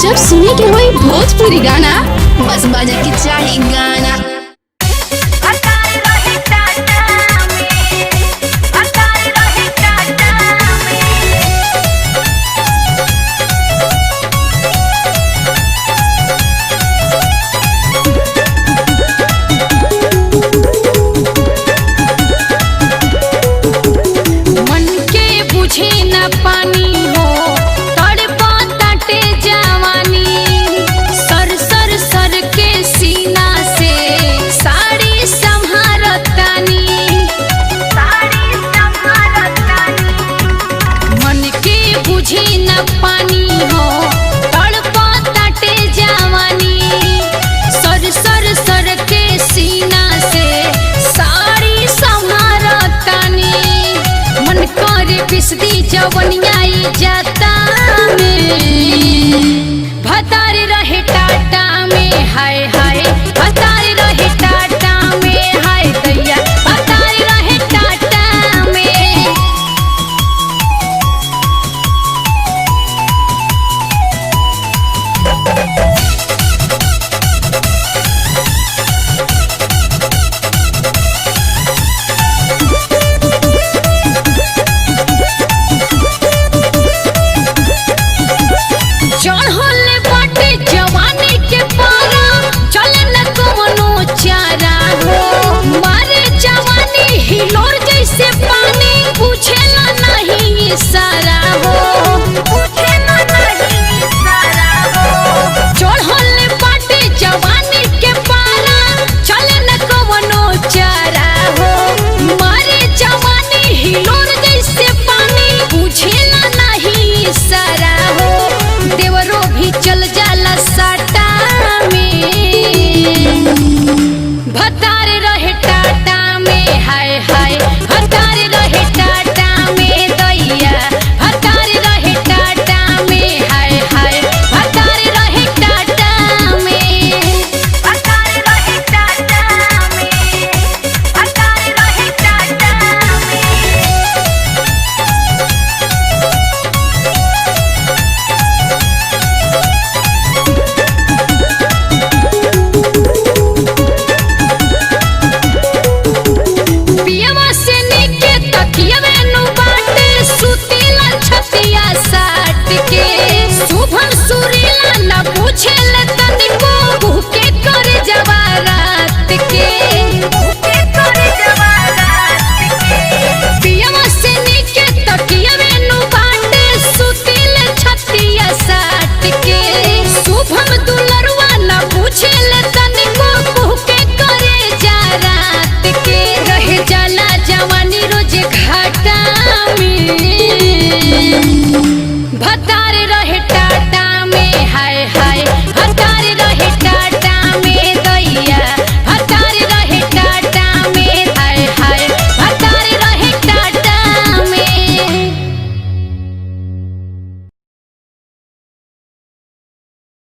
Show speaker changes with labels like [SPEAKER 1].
[SPEAKER 1] जब सुने के होई भोजपुरी गाना बस बजे के चाही गाना।
[SPEAKER 2] मन के बुझे न पानी हो तड़पा तटे जवानी, सर सर सर के सीना से साड़ी संभारतानी। मन के बुझे न पानी हो तड़पा तटे जवानी, सर सर सर के सीना से साड़ी संभारतानी। मन करे पिसदी जवनियाई जाता में, भतार रहे टाटा में हाय हाय, भतार रहे टाटा में हाय दैया, भतार रहे टाटा में। चढ़ल बाटे जवानी के पारा, चले न कवनो चारा हो। मारे जवानी हिलोर जैसे पानी, पूछेला नहीं इशारा हो। चढ़ल बाटे जवानी के पारा, चले न कवनो चारा हो। मारे जवानी हिलोर जैसे पानी, पूछेला नहीं इशारा हो। देवरो भी चल जाला साटा में, भतार रहे टाटा में हाय हाय, भतार रहे टाटा में दैया, भतार रहे टाटा में हाय हाय, भतार रहे टाटा में, भतार रहे टाटा में, भतार रहे टाटा में। पियवा से नीके तकियवे नु बाटे, सुतीला छतिया साट के। शुभम सुरीला न पूछेले तनिको, भूखे करे जवा रात के। पियवा से नीके तकियवे नु बाटे, सुतीला छतिया साट के। शुभम दुलरुआ न पूछेले तनिको, भूखे करे जा रात के। रहे जाला जवानी रोज घाटा में, भता